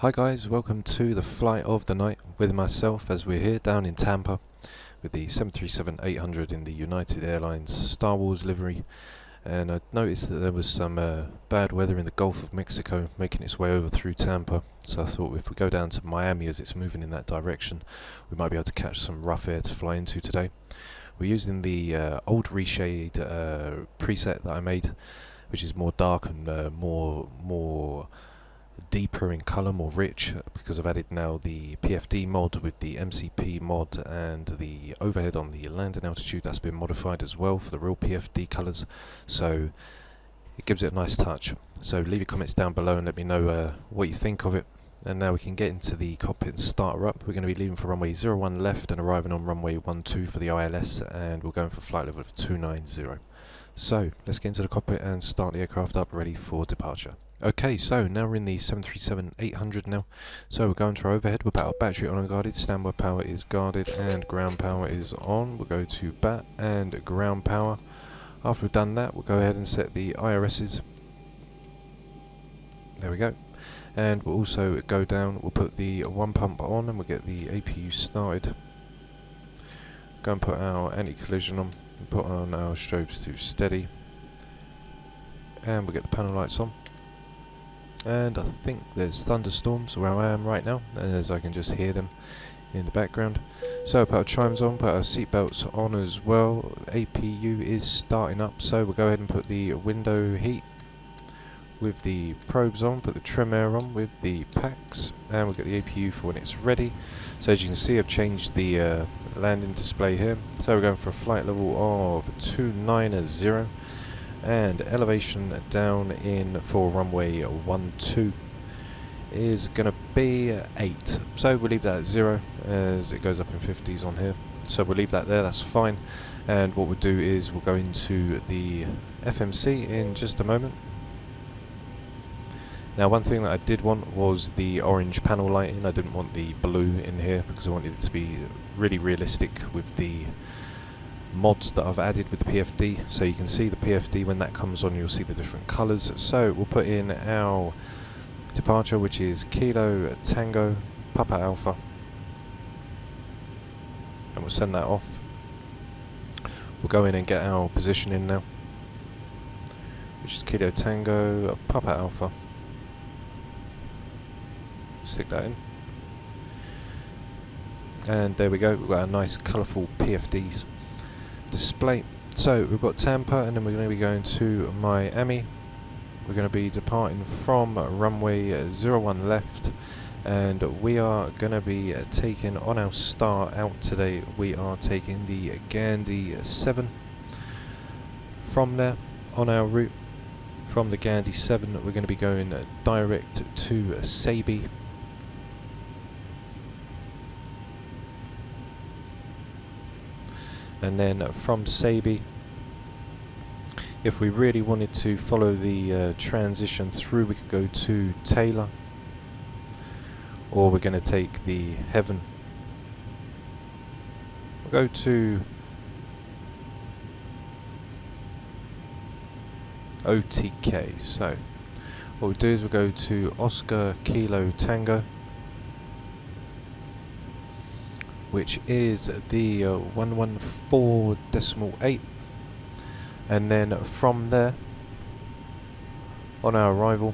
Hi guys, welcome to the flight of the night with myself as we're here down in Tampa with the 737-800 in the United Airlines StarWars livery, and I noticed that there was some bad weather in the Gulf of Mexico making its way over through Tampa, so I thought if we go down to Miami as it's moving in that direction we might be able to catch some rough air to fly into today. We're using the old Reshade preset that I made, which is more dark and more deeper in colour, more rich, because I've added now the PFD mod with the MCP mod and the overhead on the landing altitude that's been modified as well for the real PFD colours, so it gives it a nice touch. So leave your comments down below and let me know what you think of it. And now we can get into the cockpit and start her up. We're going to be leaving for runway 01 left and arriving on runway 12 for the ILS, and we're going for flight level of 290. So let's get into the cockpit and start the aircraft up ready for departure. Okay, so now we're in the 737-800 now. So we're going to our overhead with our battery on and guarded, standby power is guarded and ground power is on. We'll go to bat and ground power. After we've done that, we'll go ahead and set the IRSs. There we go. And we'll also go down, we'll put the one pump on and we'll get the APU started. Go and put our anti-collision on, put on our strobes to steady. And we'll get the panel lights on. And I think there's thunderstorms where I am right now, and as I can just hear them in the background. So put our chimes on, put our seatbelts on as well. APU is starting up, so we'll go ahead and put the window heat with the probes on, put the trim air on with the packs, and we'll get the APU for when it's ready. So as you can see, I've changed the landing display here. So we're going for a flight level of 290. And elevation down in for runway 12 is going to be 8. So we'll leave that at 0 as it goes up in 50s on here. So we'll leave that there, that's fine. And what we'll do is we'll go into the FMC in just a moment. Now one thing that I did want was the orange panel lighting. I didn't want the blue in here because I wanted it to be really realistic with the mods that I've added with the PFD, so you can see the PFD when that comes on, you'll see the different colours. So we'll put in our departure, which is Kilo Tango Papa Alpha, and we'll send that off. We'll go in and get our position in now, which is Kilo Tango Papa Alpha. Stick that in, and there we go, we've got our nice colourful PFDs display. So we've got Tampa, and then we're going to be going to Miami. We're going to be departing from runway 01 left, and we are going to be taking on our start out today. We are taking the Gandhi 7. From there, on our route from the Gandhi 7, we're going to be going direct to Sabi. And then from Sabi, if we really wanted to follow the transition through, we could go to Taylor, or we're going to take the Heaven. We'll go to OTK. So what we'll do is we'll go to Oscar Kilo Tango, which is the 114.8, and then from there, on our arrival,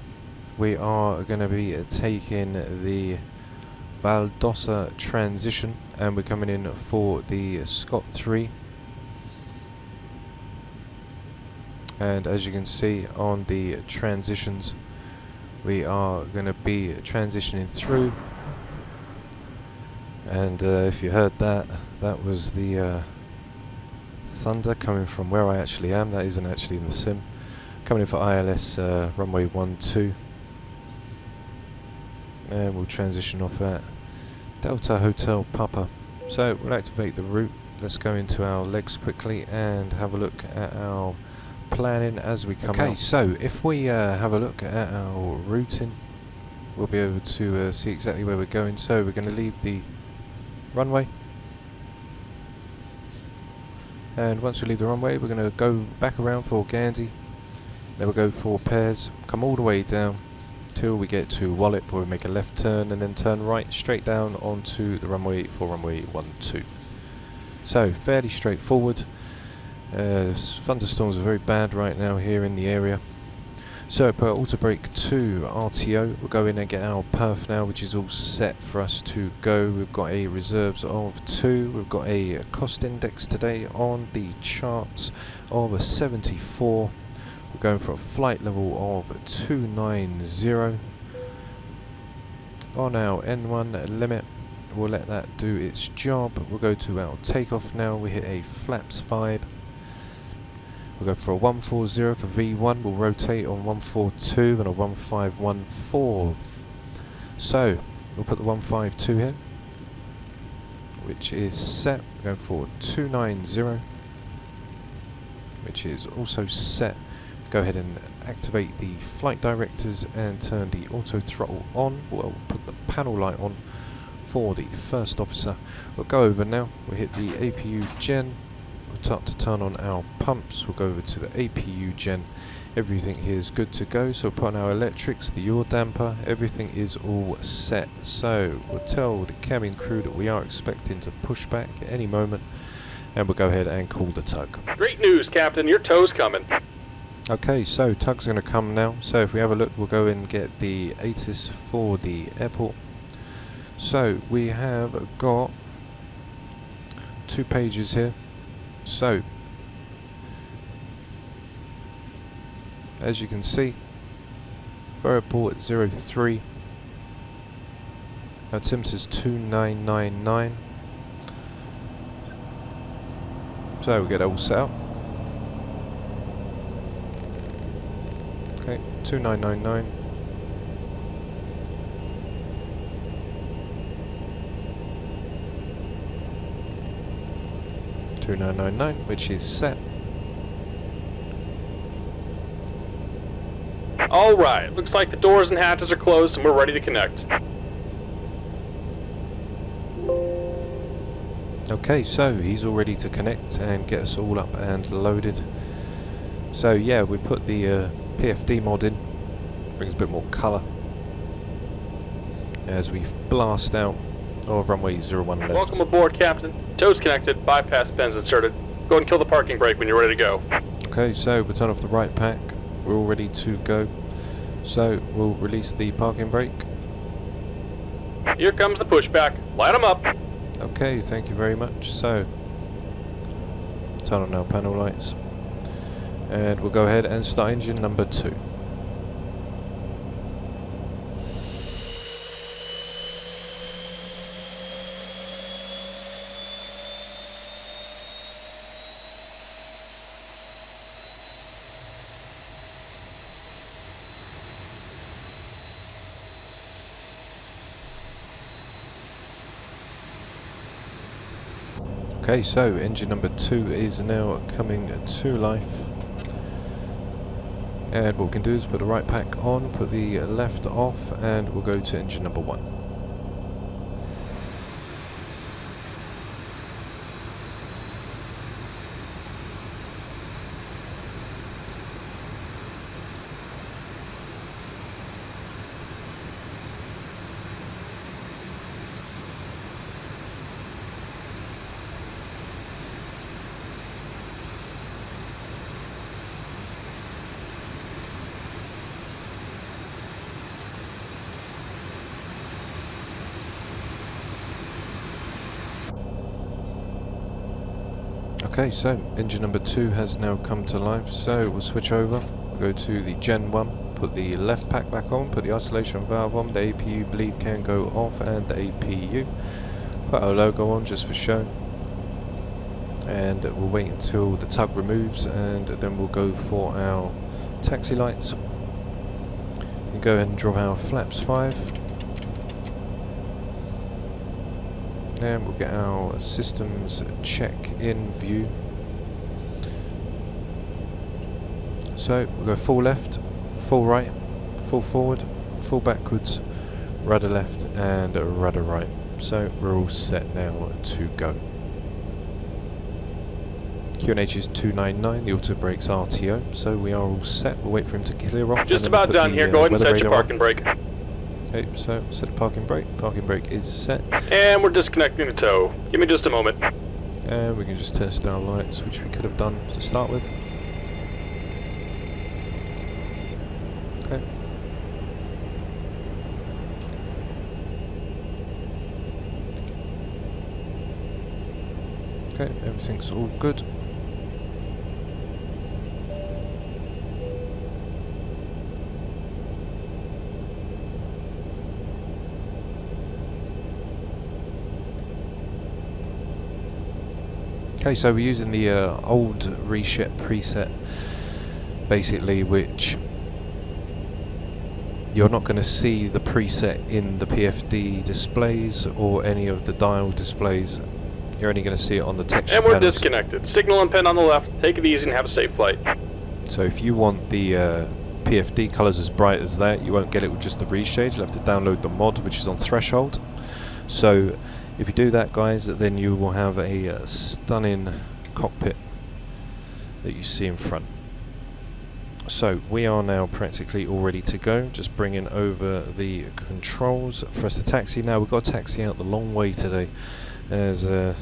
we are going to be taking the Valdosta transition, and we're coming in for the SSCOT 3. And as you can see on the transitions, we are going to be transitioning through. And if you heard that, that was the thunder coming from where I actually am. That isn't actually in the sim. Coming in for ILS runway 12, and we'll transition off at Delta Hotel Papa. So we'll activate the route. Let's go into our legs quickly and have a look at our planning as we come out. Okay, so if we have a look at our routing, we'll be able to see exactly where we're going. So we're going to leave the runway, and once we leave the runway, we're going to go back around for Gandhi. Then we'll go for pairs, come all the way down till we get to Wallop, where we make a left turn and then turn right straight down onto the runway for runway 12. So fairly straightforward. Thunderstorms are very bad right now here in the area. So put auto brake to RTO. We'll go in and get our perf now, which is all set for us to go. We've got a reserves of 2. We've got a cost index today on the charts of a 74. We're going for a flight level of 290 on our N1 limit. We'll let that do its job. We'll go to our takeoff now. We hit a flaps 5. We'll go for a 140 for V1. We'll rotate on 142 and a 1514. So we'll put the 152 here, which is set. We're going for 290, which is also set. Go ahead and activate the flight directors and turn the auto throttle on. We'll put the panel light on for the first officer. We'll go over now. We'll hit the APU gen. We'll start to turn on our pumps. We'll go over to the APU gen. Everything here is good to go. So we'll put on our electrics, the yaw damper. Everything is all set. So we'll tell the cabin crew that we are expecting to push back at any moment, and we'll go ahead and call the tug. Great news, Captain. Your tow's coming. Okay, so tug's going to come now. So if we have a look, we'll go and get the ATIS for the airport. So we have got 2 pages here. So as you can see, Veriport 03, altimeter is 2999. So we get it all set up. Okay, 2999. Which is set. Alright, looks like the doors and hatches are closed and we're ready to connect. Okay, so he's all ready to connect and get us all up and loaded. So yeah, we put the PFD mod in, brings a bit more colour as we blast out of runway 01 left. Welcome aboard, Captain. Tow's connected, bypass pins inserted. Go ahead and kill the parking brake when you're ready to go. Okay, so we'll turn off the right pack. We're all ready to go. So we'll release the parking brake. Here comes the pushback. Light them up. Okay, thank you very much. So turn on our panel lights, and we'll go ahead and start engine number 2. Okay, so engine number 2 is now coming to life, and what we can do is put the right pack on, put the left off, and we'll go to engine number 1. Okay, so engine number 2 has now come to life, so we'll switch over, we'll go to the Gen 1, put the left pack back on, put the isolation valve on, the APU bleed can go off, and the APU. Put our logo on just for show, and we'll wait until the tug removes, and then we'll go for our taxi lights. And go ahead and drop our flaps 5. And we'll get our systems check-in view. So we'll go full left, full right, full forward, full backwards, rudder left and rudder right. So we're all set now to go. QNH is 299, the auto brake's RTO, so we are all set. We'll wait for him to clear off. Just about done here. Go ahead and set your parking brake. Okay, so set the parking brake. Parking brake is set. And we're disconnecting the tow. Give me just a moment. And we can just test our lights, which we could have done to start with. Okay. Okay, everything's all good. Okay, so we're using the old Reshade preset, basically, which you're not going to see the preset in the PFD displays or any of the dial displays. You're only going to see it on the texture And we're panels. disconnected. Signal and pin on the left. Take it easy and have a safe flight. So if you want the PFD colours as bright as that, you won't get it with just the Reshade. You'll have to download the mod, which is on Threshold. So if you do that, guys, then you will have a stunning cockpit that you see in front. So we are now practically all ready to go. Just bringing over the controls for us to taxi. Now we've got to taxi out the long way today, as there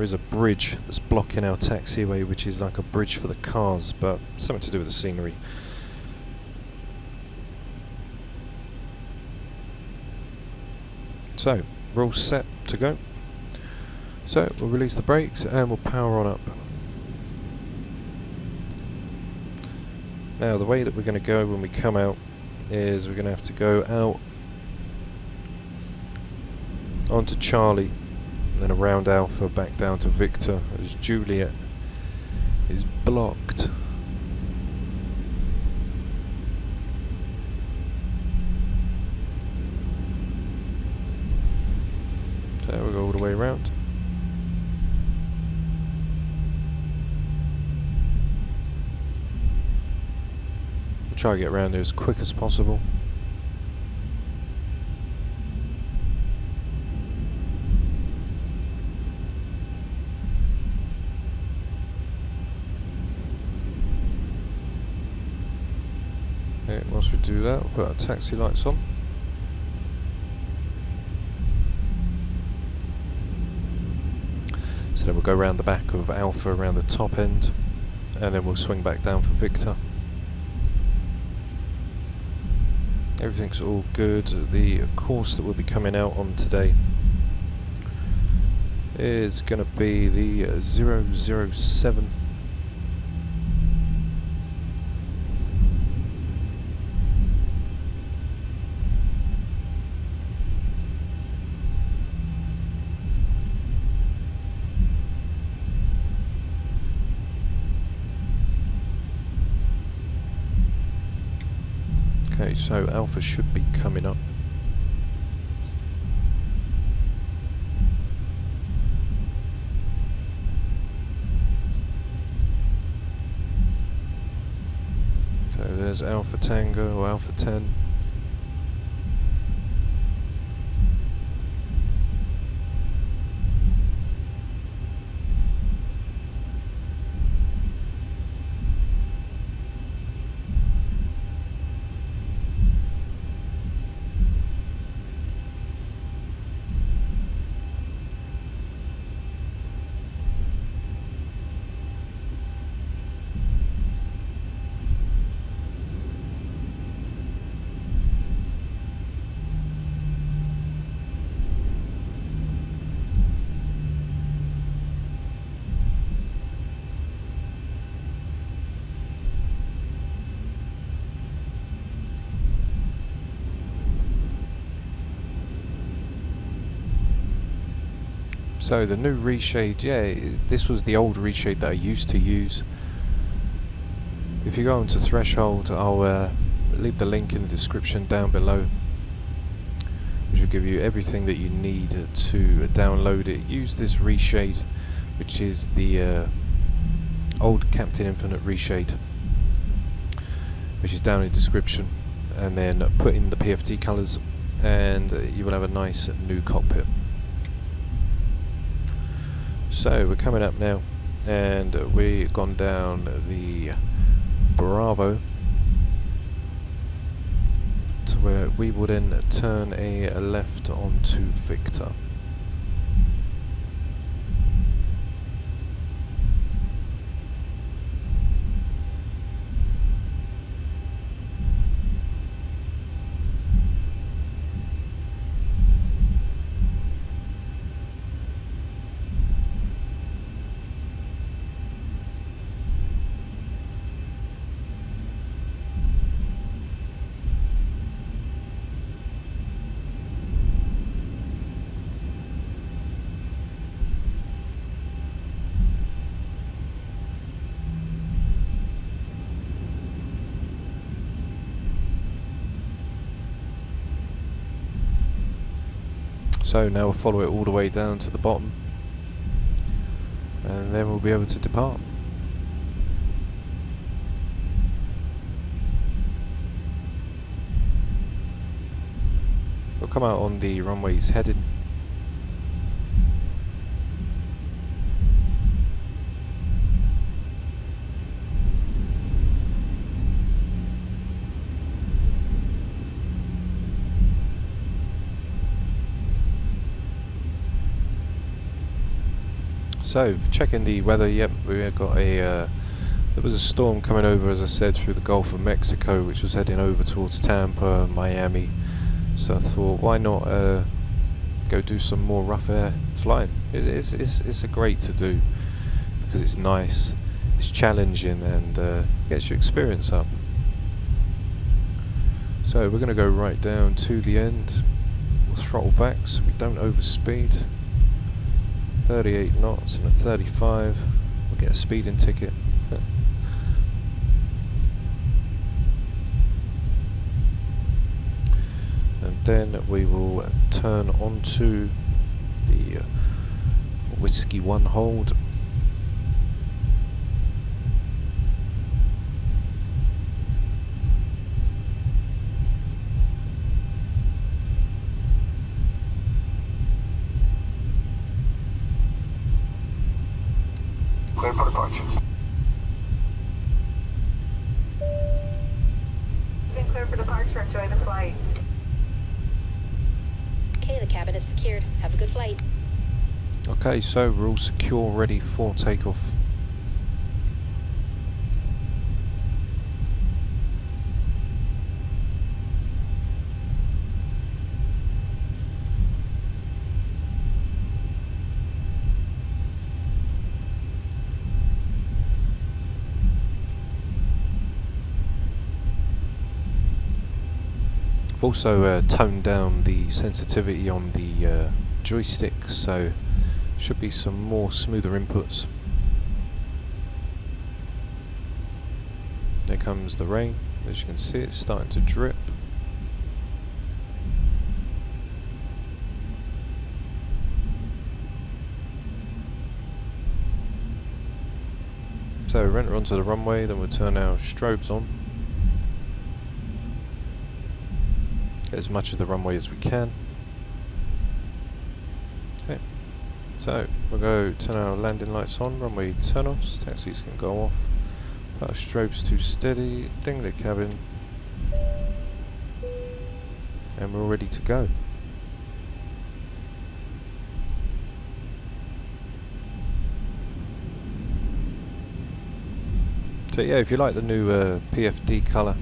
is a bridge that's blocking our taxiway, which is like a bridge for the cars, but something to do with the scenery. So we're all set to go. So we'll release the brakes and we'll power on up. Now the way that we're going to go when we come out is we're going to have to go out onto Charlie, and then around Alpha back down to Victor, as Juliet is blocked. So we'll go all the way around. We'll try to get around there as quick as possible. Okay, whilst we do that, we'll put our taxi lights on. So then we'll go around the back of Alpha, around the top end, and then we'll swing back down for Victor. Everything's all good. The course that we'll be coming out on today is going to be the 007. Okay, so Alpha should be coming up. So there's Alpha Tango or Alpha 10. So the new Reshade, yeah, this was the old Reshade that I used to use. If you go into Threshold, I'll leave the link in the description down below, which will give you everything that you need to download it. Use this Reshade, which is the old Captain Infinite Reshade, which is down in the description, and then put in the PFD colours, and you will have a nice new cockpit. So we're coming up now and we've gone down the Bravo to where we will then turn a left onto Victor. So now we'll follow it all the way down to the bottom, and then we'll be able to depart. We'll come out on the runway's heading. So, checking the weather, yep, we got a, there was a storm coming over, as I said, through the Gulf of Mexico, which was heading over towards Tampa, Miami. So I thought, why not go do some more rough air flying? It's a great to do, because it's nice, it's challenging, and gets your experience up. So we're going to go right down to the end, we'll throttle back so we don't overspeed. 38 knots and a 35, we'll get a speeding ticket. And then we will turn onto the Whiskey 1 hold. Clear for departure. Been clear for departure. Enjoy the flight. Okay, the cabin is secured. Have a good flight. Okay, so we're all secure, ready for takeoff. I've also toned down the sensitivity on the joystick, so should be some more smoother inputs. There comes the rain. As you can see, it's starting to drip. So we'll enter onto the runway, then we'll turn our strobes on. Get as much of the runway as we can. Okay, so we'll go turn our landing lights on, runway turn-offs, taxis can go off, put our strobes to steady, ding the cabin, and we're all ready to go. So yeah, if you like the new PFD colour,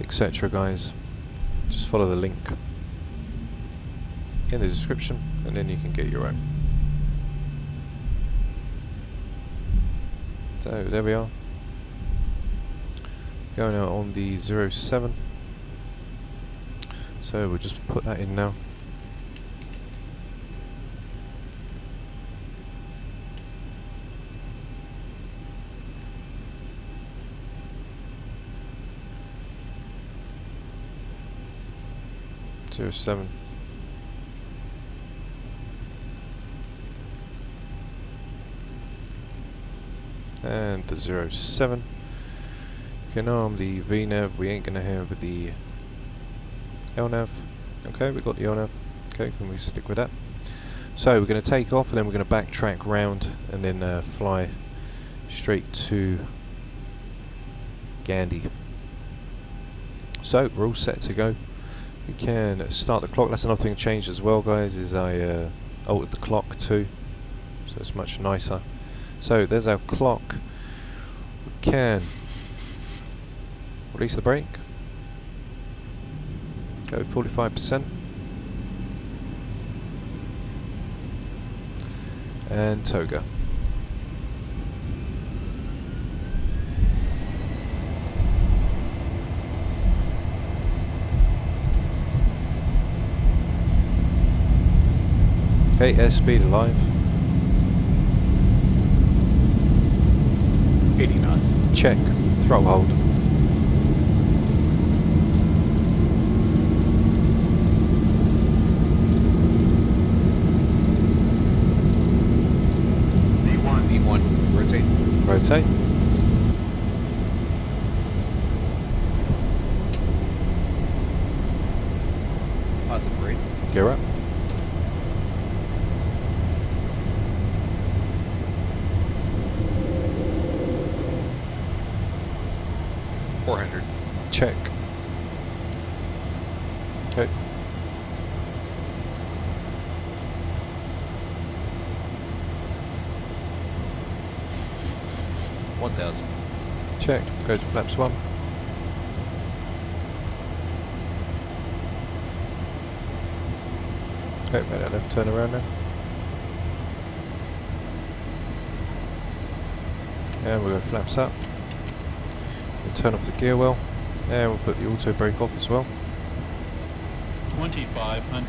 etc. guys, just follow the link in the description and then you can get your own. So there we are, going out on the 07. So we'll just put that in now. Zero 07. And the 07. You can arm the VNav. We ain't gonna have the LNav. Okay, we got the LNav. Okay, can we stick with that? So we're going to take off and then we're going to backtrack round and then fly straight to Gandhi. So we're all set to go. We can start the clock. That's another thing changed as well, guys, is I altered the clock too, so it's much nicer. So there's our clock. We can release the brake, go 45%, and toga. Okay, airspeed alive. 80 knots. Check. Throttle hold. V1. Rotate. Rotate. Positive rate. Gear up. Check. Okay. $1,000. Check. Go to flaps 1. Okay, make that left turn around now. And we'll go flaps up. We'll turn off the gear well. And we'll put the auto brake off as well. 2500.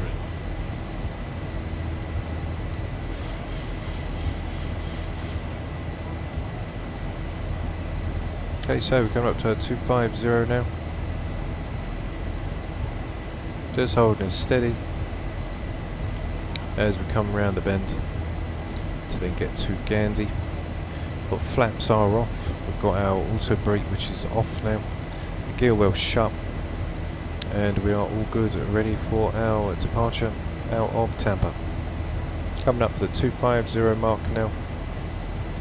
Okay, so we're coming up to 250 now. Just holding it steady as we come around the bend to then get to Gandhi. But flaps are off. We've got our auto brake which is off now. The gear well shut, and we are all good, ready for our departure out of Tampa. Coming up for the 250 mark now.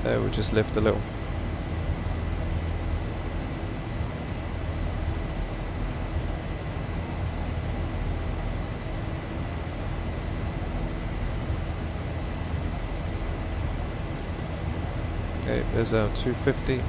We'll just lift a little. Okay, there's our 250.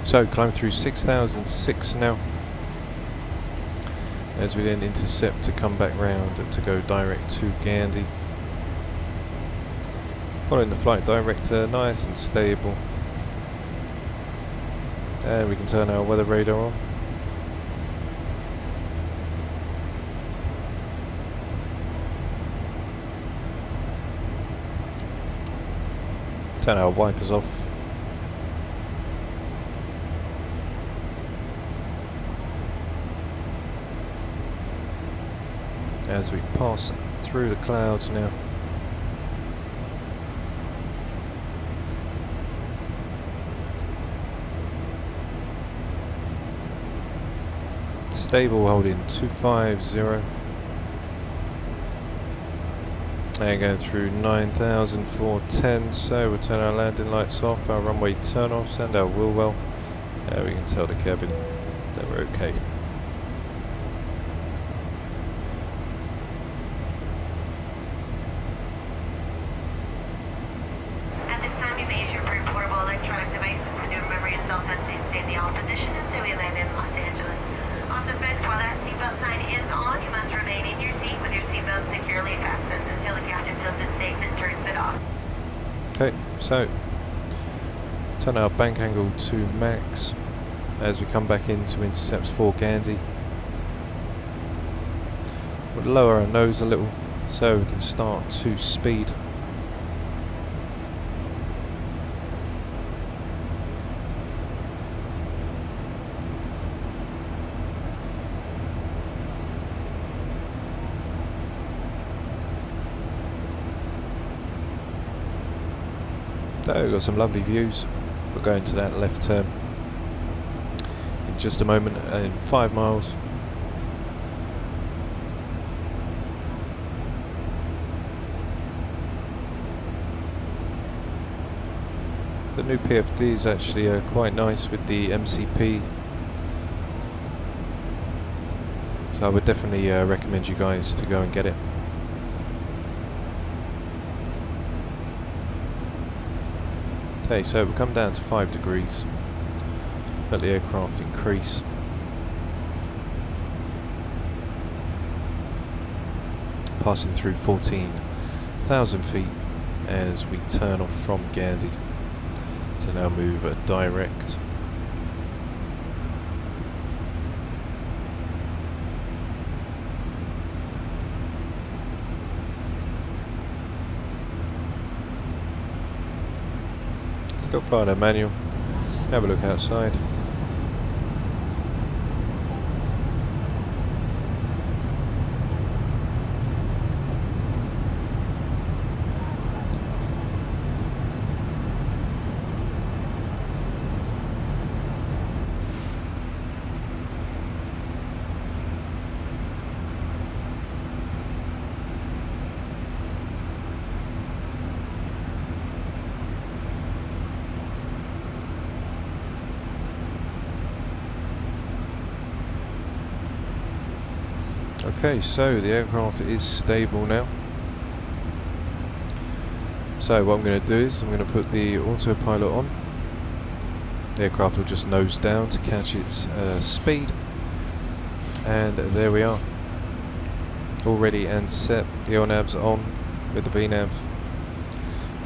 So climb through 6006 now, as we then intercept to come back round and to go direct to Gandhi. Following the flight director, nice and stable. And we can turn our weather radar on. Turn our wipers off. As we pass through the clouds now. Stable, holding 250. And going through 9,410, so we'll turn our landing lights off, our runway turn-offs and our wheel well. We can tell the cabin that we're okay. Okay, so turn our bank angle to max as we come back into intercepts for Gandhi. We'll lower our nose a little so we can start to speed. So we've got some lovely views. We'll go into that left turn in just a moment, in 5 miles. The new PFD is actually quite nice with the MCP, so I would definitely recommend you guys to go and get it. Okay, so we'll come down to 5 degrees, let the aircraft increase. Passing through 14,000 feet as we turn off from Gandhi to now move direct. Still flying a manual. Have a look outside. Okay, so the aircraft is stable now. So what I'm going to do is I'm going to put the autopilot on. The aircraft will just nose down to catch its speed. And there we are. All ready and set. The LNAV's on with the VNAV.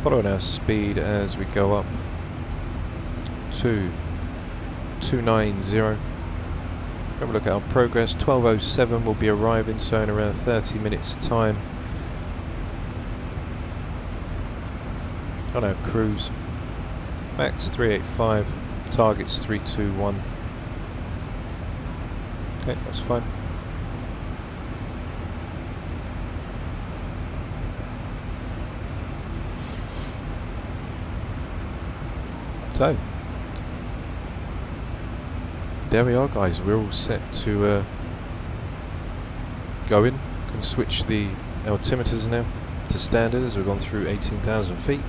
Following our speed as we go up to 290. Have a look at our progress. 12:07 will be arriving, so in around 30 minutes time on our cruise. Max 385, targets 321. Okay, that's fine. So there we are, guys. We're all set to go in. Can switch the altimeters now to standard as we've gone through 18,000 feet.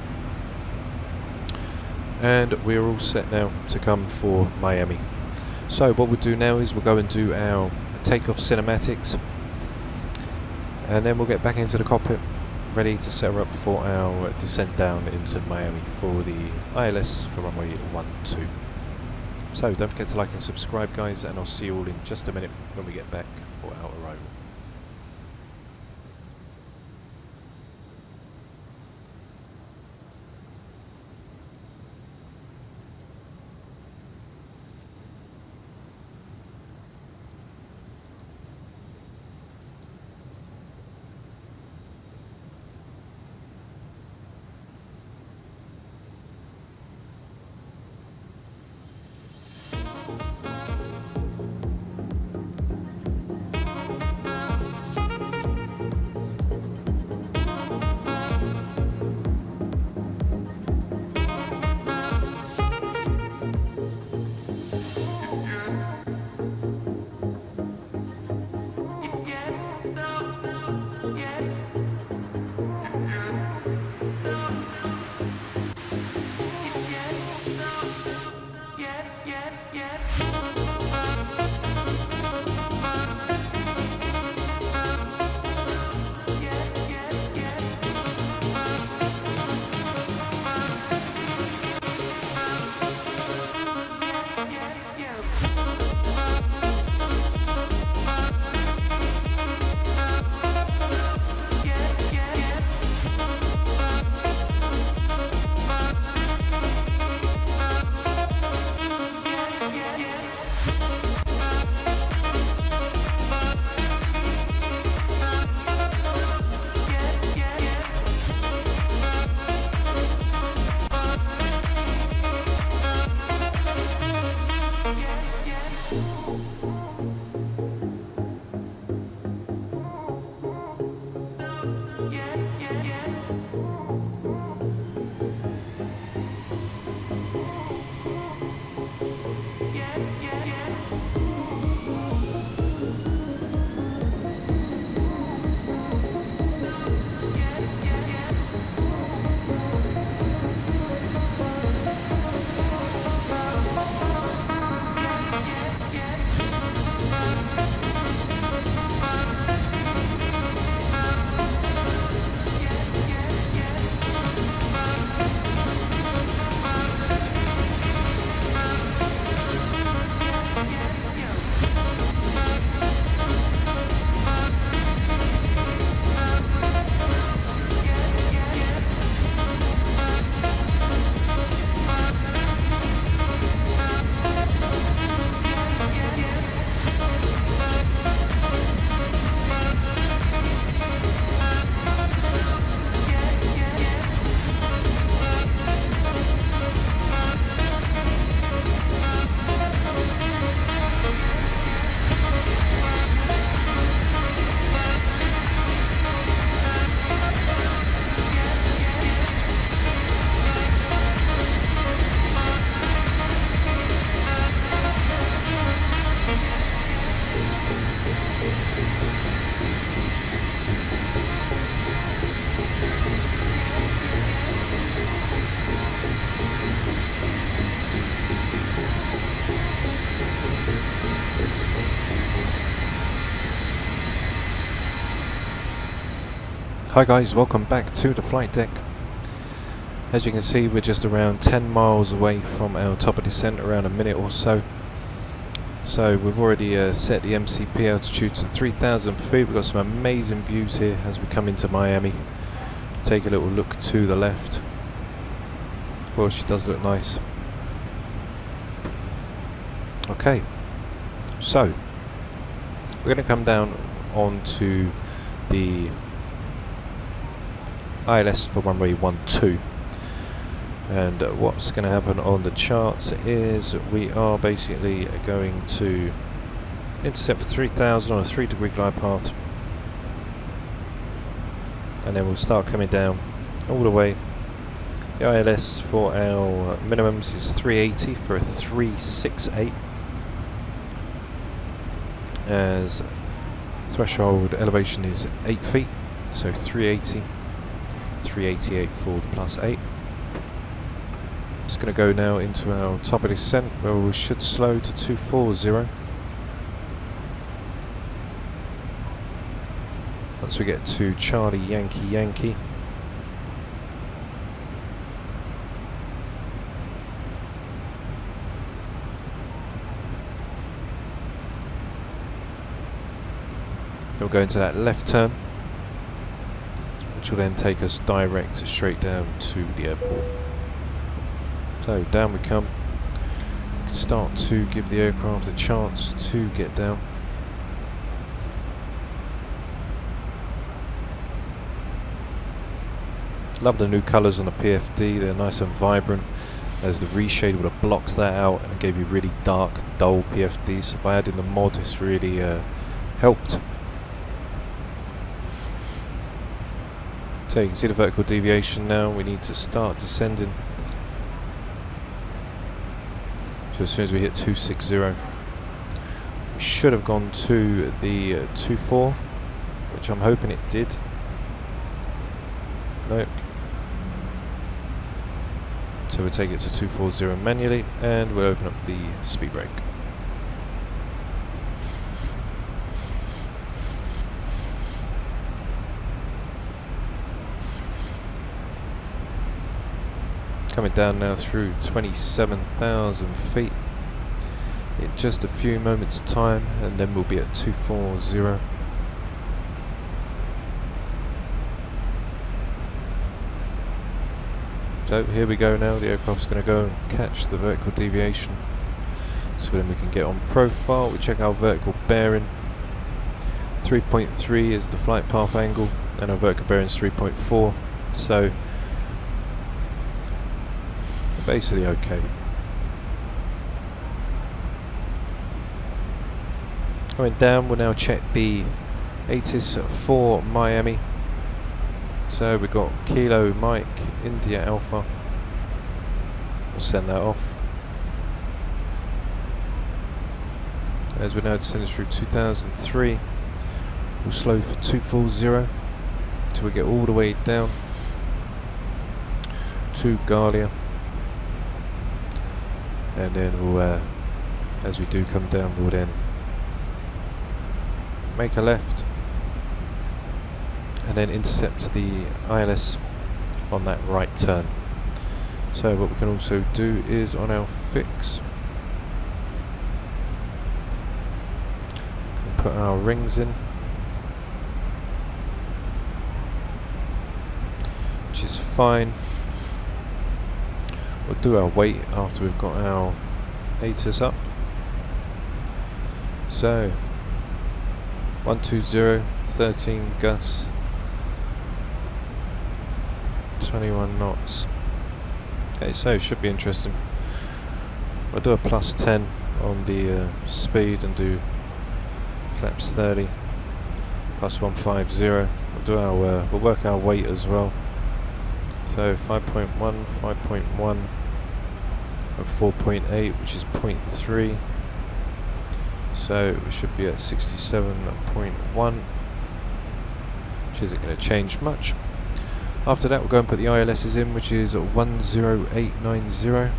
And we're all set now to come for Miami. So what we'll do now is we'll go and do our takeoff cinematics. And then we'll get back into the cockpit, ready to set her up for our descent down into Miami for the ILS for runway 12. So don't forget to like and subscribe, guys, and I'll see you all in just a minute when we get back for our arrival. Hi guys, welcome back to the flight deck. As you can see, we're just around 10 miles away from our top of descent, around a minute or so. So we've already set the MCP altitude to 3,000 feet. We've got some amazing views here as we come into Miami. Take a little look to the left. Well, she does look nice. Okay, so we're going to come down onto the ILS for runway 12, and what's going to happen on the charts is we are basically going to intercept for 3,000 on a 3-degree glide path, and then we'll start coming down all the way. The ILS for our minimums is 380 for a 368, as threshold elevation is 8 feet, so 380, 388 for the +8. Just going to go now into our top of descent where we should slow to 240. Once we get to Charlie Yankee Yankee. We'll go into that left turn, which will then take us direct straight down to the airport. So down we come. We can start to give the aircraft a chance to get down. Love the new colours on the PFD, they're nice and vibrant, as the Reshade would have blocked that out and gave you really dark, dull PFDs. So by adding the mod, it's really helped. So you can see the vertical deviation now. We need to start descending. So as soon as we hit 260, we should have gone to the 24, which I'm hoping it did. Nope. So we'll take it to 240 manually, and we'll open up the speed brake. Coming down now through 27,000 feet in just a few moments time, and then we'll be at 240. So here we go now, the aircraft's going to go and catch the vertical deviation. So then we can get on profile, we check our vertical bearing. 3.3 is the flight path angle, and our vertical bearing is 3.4. So basically okay. Coming down, we'll now check the ATIS for Miami. So we've got Kilo Mike, India Alpha. We'll send that off. As we're now descending through 2003, we'll slow for 240 till we get all the way down to Galia. And then we'll, as we do come down, we'll then make a left and then intercept the ILS on that right turn. So what we can also do is on our fix, we can put our rings in, which is fine. We'll do our weight after we've got our ATIS up. So 120, 13 gusts, 21 knots. Okay, so it should be interesting. We'll do a +10 on the speed and do flaps 30, +150. We'll do our we'll work our weight as well. So 5.1, 5.1, and 4.8, which is 0.3. So we should be at 67.1, which isn't going to change much. After that, we'll go and put the ILSs in, which is 10890.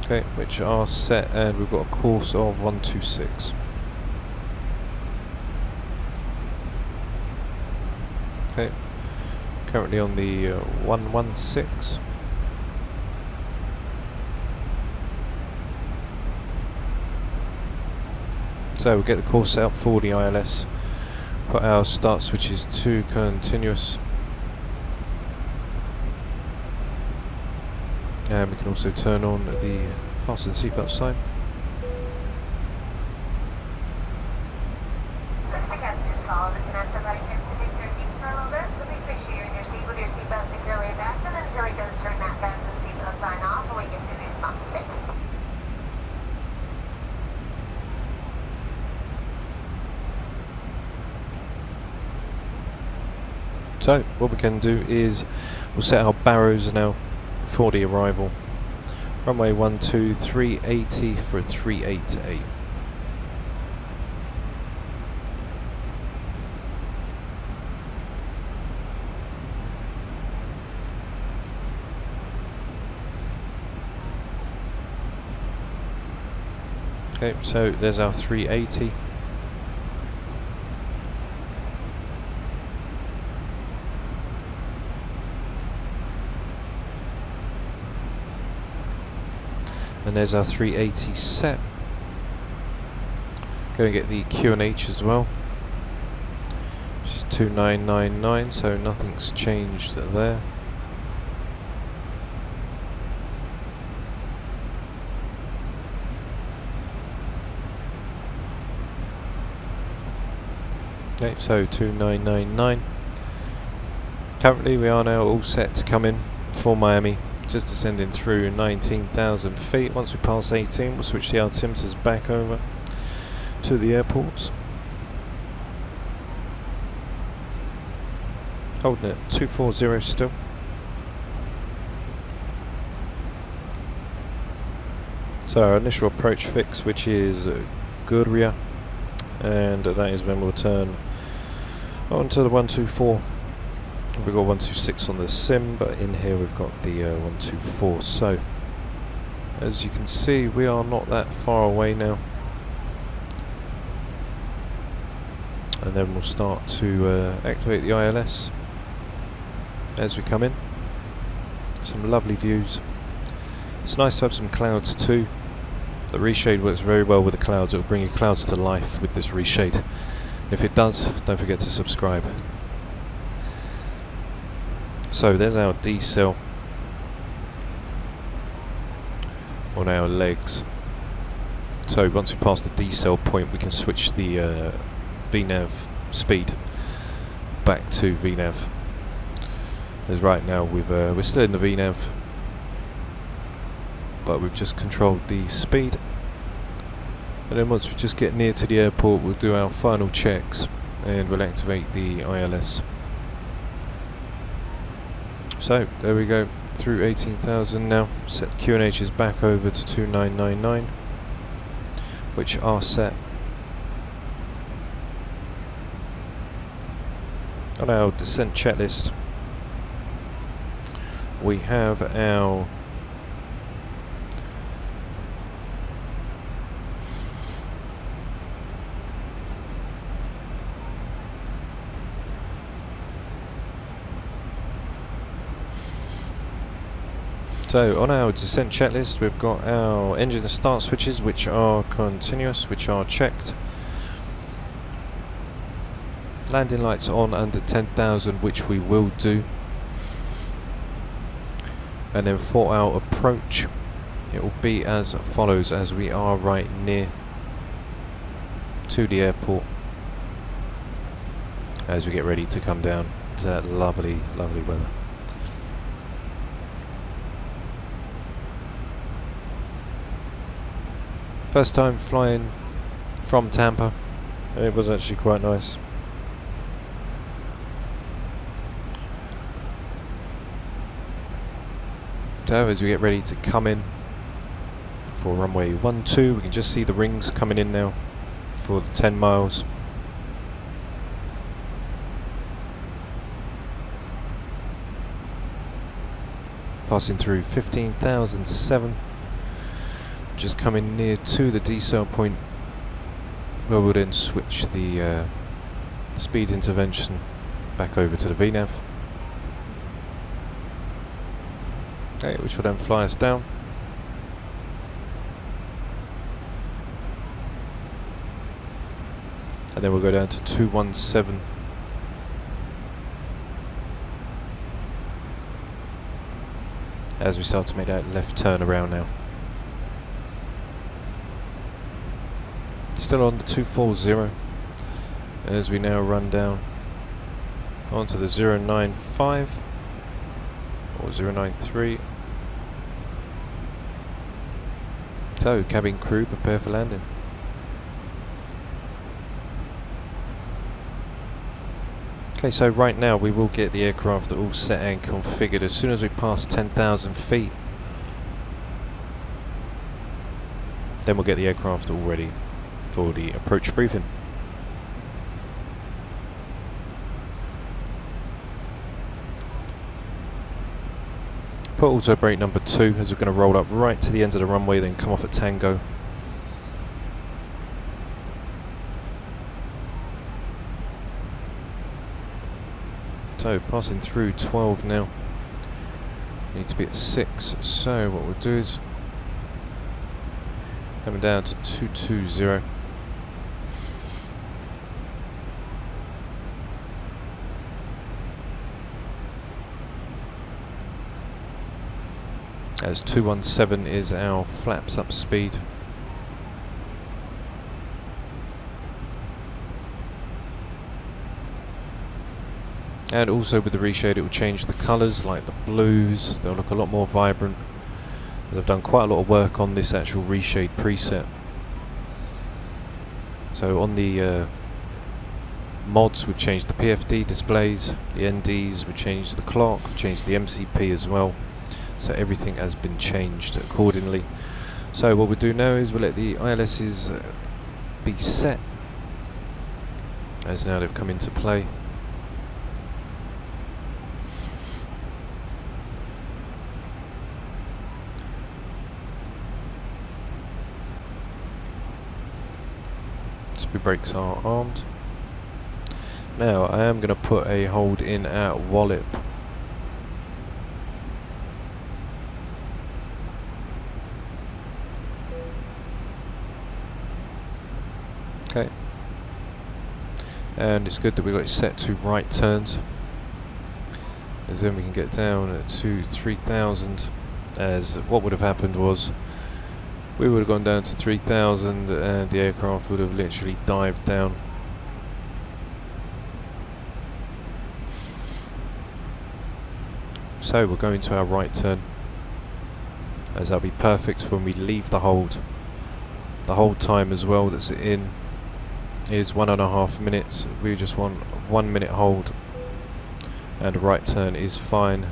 Okay, which are set, and we've got a course of 126. Okay, currently on the 116. So we'll get the course set up for the ILS, put our start switches to continuous, and we can also turn on the fasten seatbelt sign. The passengers follow the command provided to take their seats for a little bit. So please make sure you're in your seat with your seatbelt securely fastened until he does turn that fasten seatbelt sign off and we get to the response state. So what we can do is we'll set our barrows now for the arrival. Runway 12, 380 for a 388. Okay, so there's our 380. And there's our 380 set. Go and get the Q&H as well, which is 2999, so nothing's changed there. Okay, so 2999. Currently we are now all set to come in for Miami. Just descending through 19,000 feet. Once we pass 18, we'll switch the altimeters back over to the airports. Holding it 240 still. So our initial approach fix, which is Gurria, and that is when we'll turn onto the 124. We've got 126 on the sim, but in here we've got the 124. So, as you can see, we are not that far away now. And then we'll start to activate the ILS as we come in. Some lovely views. It's nice to have some clouds too. The reshade works very well with the clouds. It will bring your clouds to life with this reshade. If it does, don't forget to subscribe. So there's our decel on our legs. So once we pass the decel point, we can switch the VNAV speed back to VNAV. As right now we're still in the VNAV, but we've just controlled the speed. And then once we just get near to the airport, we'll do our final checks and we'll activate the ILS. So there we go, through 18,000 now. Set the Q&H's back over to 2999, which are set. On our descent checklist, we have our So on our descent checklist, we've got our engine and start switches, which are continuous, which are checked. Landing lights on under 10,000, which we will do. And then for our approach, it will be as follows, as we are right near to the airport as we get ready to come down to that lovely, lovely weather. First time flying from Tampa, and it was actually quite nice. So as we get ready to come in for runway 12, we can just see the rings coming in now for the 10 miles. Passing through 15,007. Just coming near to the decel point, where we'll then switch the speed intervention back over to the VNAV. Okay, which will then fly us down. And then we'll go down to 217. As we start to make that left turn around now. Still on the 240 as we now run down onto the 095 or 093. So, cabin crew, prepare for landing. Okay, so right now we will get the aircraft all set and configured as soon as we pass 10,000 feet. Then we'll get the aircraft all ready for the approach briefing. Put auto brake number 2 as we're going to roll up right to the end of the runway, then come off at Tango. So passing through 12 now. Need to be at 6. So what we'll do is coming down to 220. As 217 is our flaps up speed. And also with the reshade it will change the colours, like the blues, they'll look a lot more vibrant. As I've done quite a lot of work on this actual reshade preset. So on the mods we've changed the PFD displays, the NDs, we've changed the clock, we've changed the MCP as well. So everything has been changed accordingly. So what we'll do now is we'll let the ILS's be set, as now they've come into play. Speed brakes are armed. Now I am going to put a hold in at Wallop. Okay, and it's good that we got it set to right turns, as then we can get down to 3,000. As what would have happened was we would have gone down to 3,000 and the aircraft would have literally dived down. So we're going to our right turn, as that'll be perfect when we leave the hold. The hold time as well that's in is 1.5 minutes. We just want 1 minute hold, and a right turn is fine,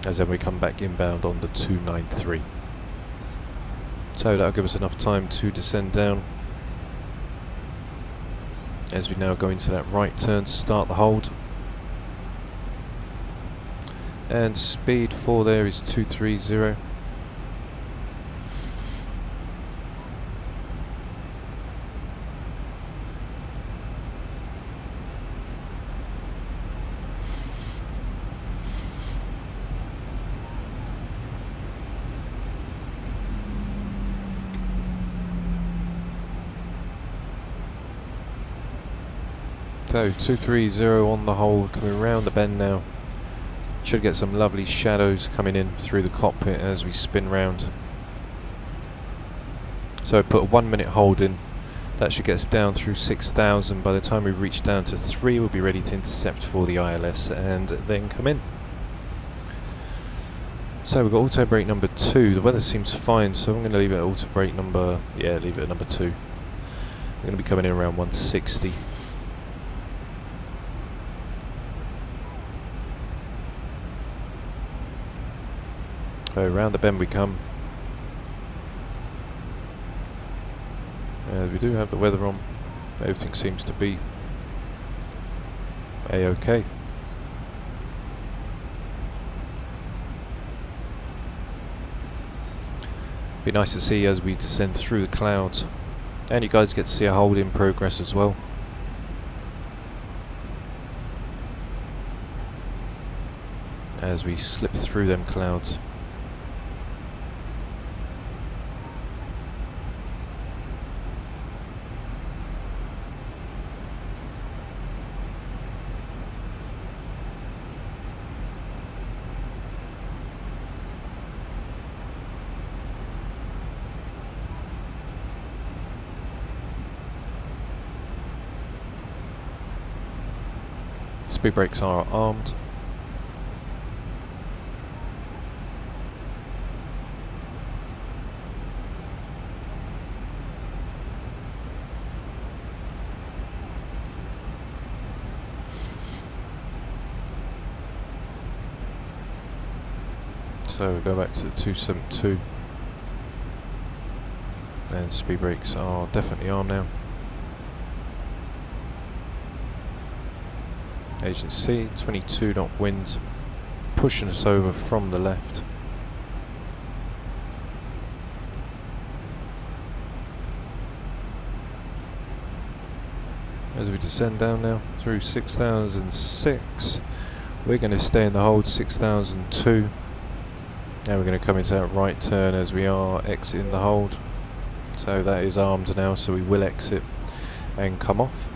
as then we come back inbound on the 293. So that'll give us enough time to descend down, as we now go into that right turn to start the hold. And speed for there is 230. So 230 on the hold, coming round the bend now. Should get some lovely shadows coming in through the cockpit as we spin round. So put a 1 minute hold in. That should get us down through 6,000. By the time we reach down to 3, we'll be ready to intercept for the ILS and then come in. So we've got auto brake number 2. The weather seems fine, so I'm going to leave it at auto brake number, leave it at number 2. We're going to be coming in around 160. So round the bend we come. We do have the weather on. Everything seems to be a-okay. Be nice to see as we descend through the clouds, and you guys get to see a hold in progress as well. as we slip through them clouds. Speed brakes are armed. So we go back to the 272, and speed brakes are definitely armed now. Agent C, 22 knot wind, pushing us over from the left. As we descend down now through 6006, we're going to stay in the hold 6002. Now we're going to come into that right turn as we are exiting the hold. So that is armed now, so we will exit and come off.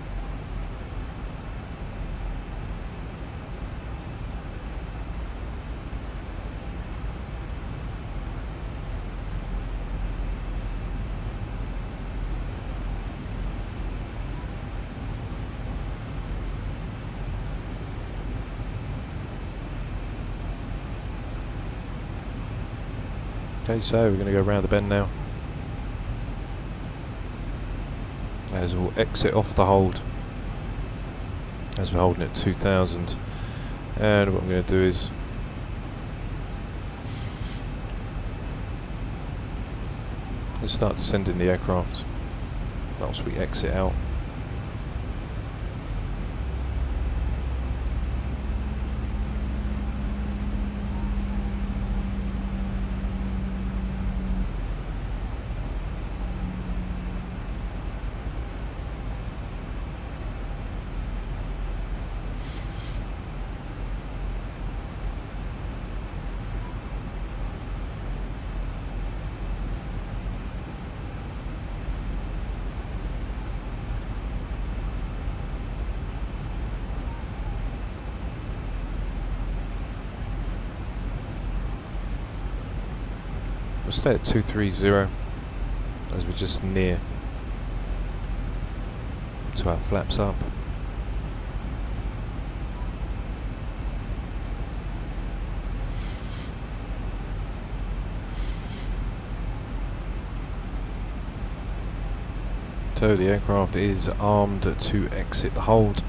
Okay, so we're going to go around the bend now, as we'll exit off the hold, as we're holding at 2000, and what I'm going to do is let's start descending the aircraft once we exit out. We'll stay at 230 as we're just near to our flaps up. So the aircraft is armed to exit the hold.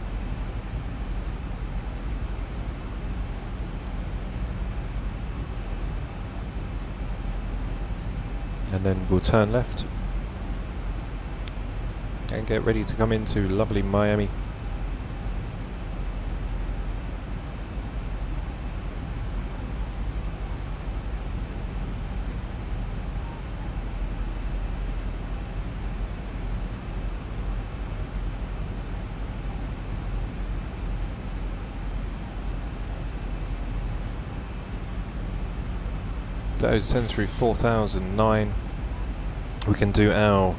And then we'll turn left and get ready to come into lovely Miami. So descend through 4009. We can do our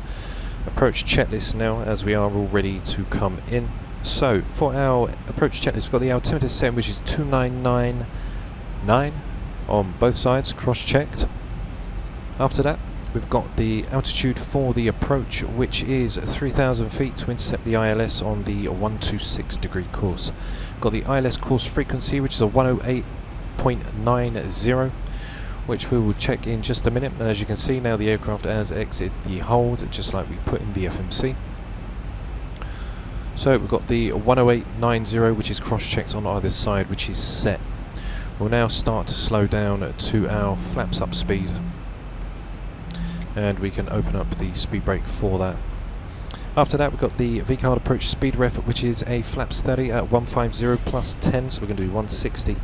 approach checklist now, as we are all ready to come in. So for our approach checklist, we've got the altimeter set, which is 2999 on both sides, cross-checked. After that, we've got the altitude for the approach, which is 3,000 feet to intercept the ILS on the 126 degree course. We've got the ILS course frequency, which is a 108.90, which we will check in just a minute. And as you can see now, the aircraft has exited the hold, just like we put in the FMC. So we've got the 108.90, which is cross-checked on either side, which is set. We'll now start to slow down to our flaps up speed, and we can open up the speed brake for that. After that, we've got the VCARD approach speed ref, which is a flaps 30 at 150 plus 10, so we're going to do 160.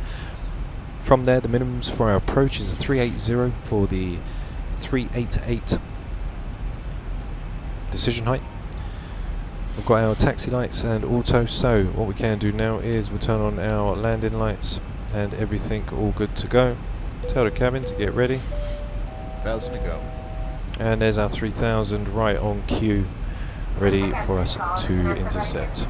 From there, the minimums for our approach is a 380 for the 388 decision height. We've got our taxi lights and auto, so what we can do now is we'll turn on our landing lights and everything all good to go. Tell the cabin to get ready. 1,000 to go. And there's our 3000 right on cue, ready for us to intercept.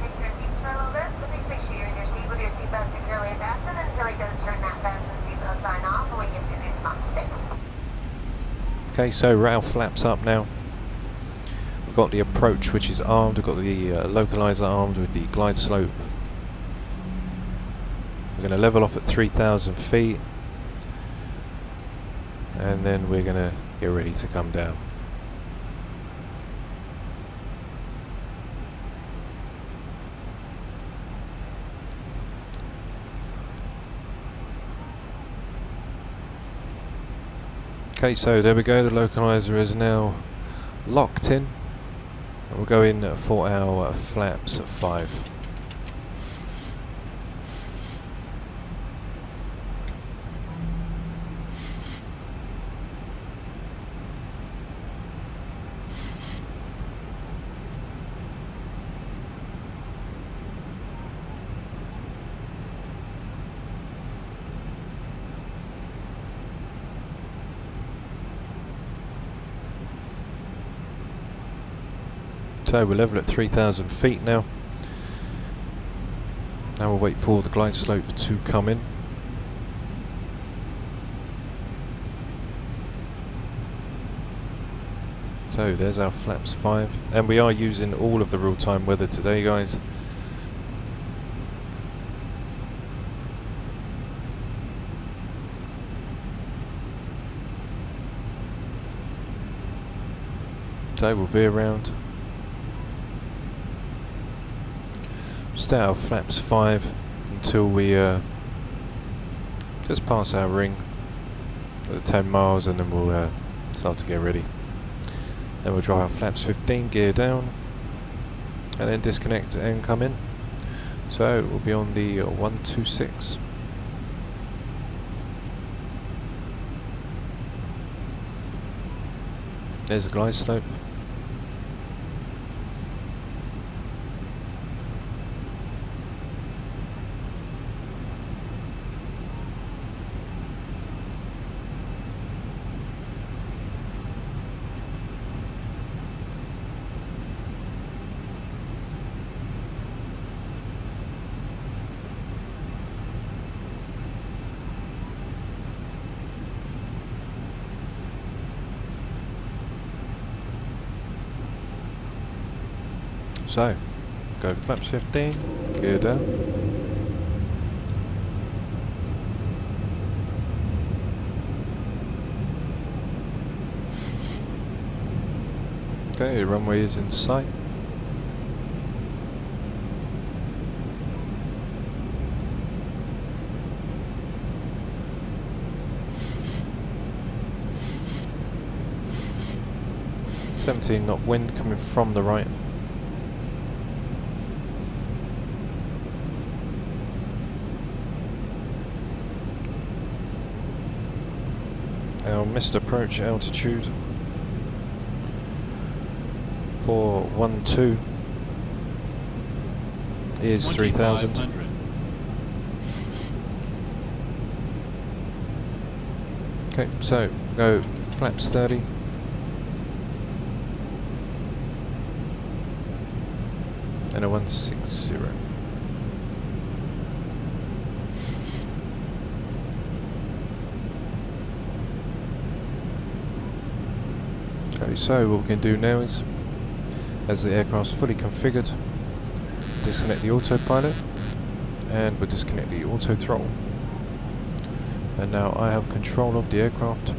Okay, so rail flaps up now. We've got the approach, which is armed. We've got the localizer armed with the glide slope. We're going to level off at 3,000 feet, and then we're going to get ready to come down. Okay, so there we go, the localizer is now locked in. We'll go in for our flaps at 5. So we're level at 3,000 feet now. Now we'll wait for the glide slope to come in. So there's our flaps 5, and we are using all of the real-time weather today, guys. So we'll veer around. Stay out of flaps 5 until we just pass our ring at 10 miles, and then we'll start to get ready. Then we'll drive our flaps 15, gear down, and then disconnect and come in. So we'll be on the 126. There's the glide slope. So, go flaps 15, gear down. Okay, runway is in sight. .17 wind coming from the right. Our missed approach altitude for 1-2 is 3,000. Okay, so go flaps 30. And a 160. Okay, so what we can do now is, as the aircraft's fully configured, disconnect the autopilot, and we'll disconnect the auto throttle. And now I have control of the aircraft.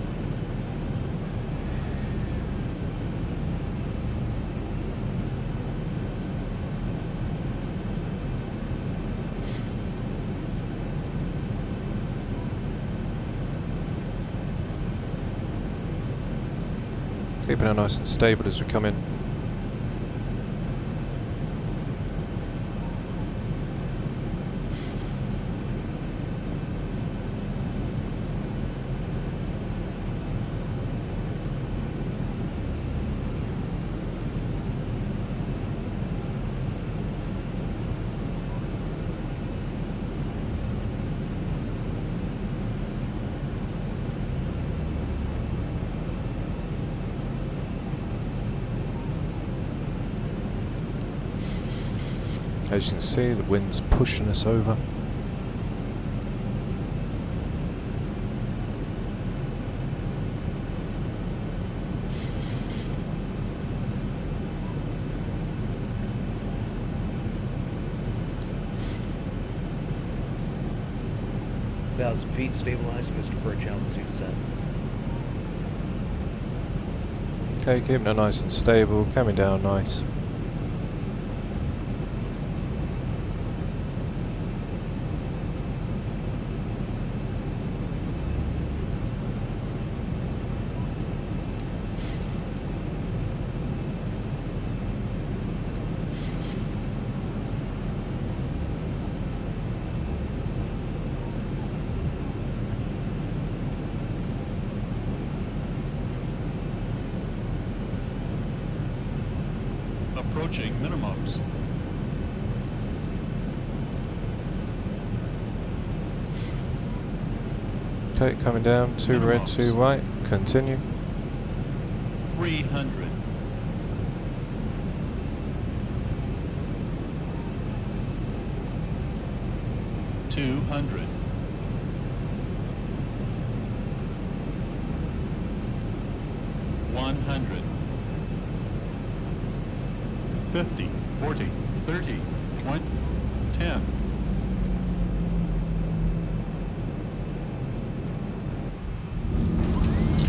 Keeping it nice and stable as we come in. As you can see, the wind's pushing us over. Feet stabilized, Mr. Perch altitude set. Okay, keeping it nice and stable, coming down nice. Approaching minimums. Okay, coming down, 2 red, 2 white, continue. 300. 200. 100. 50, 40, 30, 20, 10.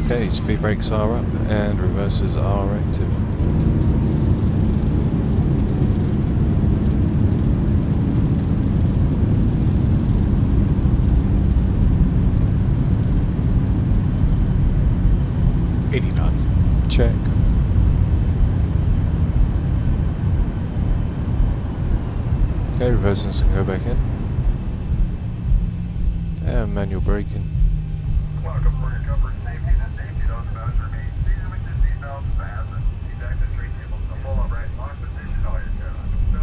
Okay, speed brakes are up and reversers are active. Check. Okay, reversers can go back in. And manual braking. Welcome for your comfort and safety. The safety those about to remain seated with your seatbelts fastened. Seat back to tray tables in a full upright lock position all your care. So,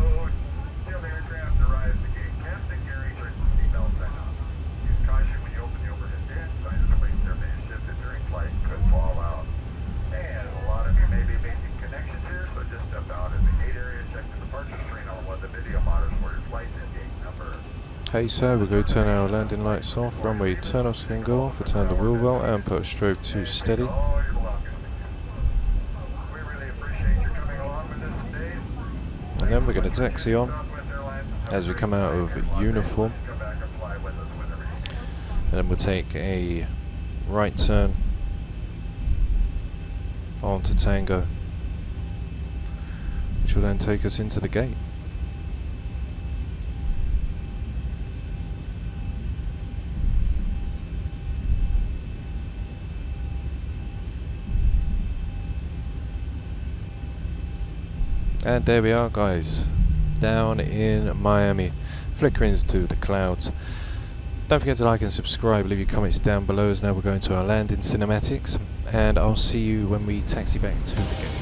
still the aircraft arrives at the gate. Captain Gary turns the seatbelt sign off. Use caution when you open the overhead bin. Signs of the weight survey is shifted during flight could fall out. And a lot of you may be making connections here, so just step out in the gate area, check the departure screen on what the video monitors for your flight and gate number. Hey sir, we're going to turn our landing lights off, runway turn offs can go off, return the wheel well and put strobe to steady. Oh, you're welcome. We really appreciate you coming along with us today. And then we're going to taxi on as we come out of uniform. Come back and fly with us whenever you can. And then we'll take a right turn onto Tango, which will then take us into the gate. And there we are guys, down in Miami, flickering to the clouds. Don't forget to like and subscribe, leave your comments down below as now we're going to our landing cinematics, and I'll see you when we taxi back to the gate.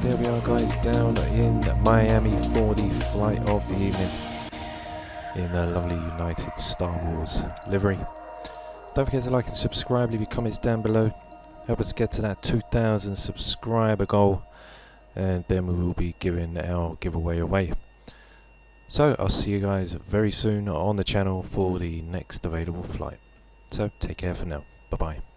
there we are guys, down in Miami for the flight of the evening in the lovely United Star Wars livery. Don't forget to like and subscribe, leave your comments down below, help us get to that 2,000 subscriber goal, and then we will be giving our giveaway away. So I'll see you guys very soon on the channel for the next available flight. So take care for now, bye bye.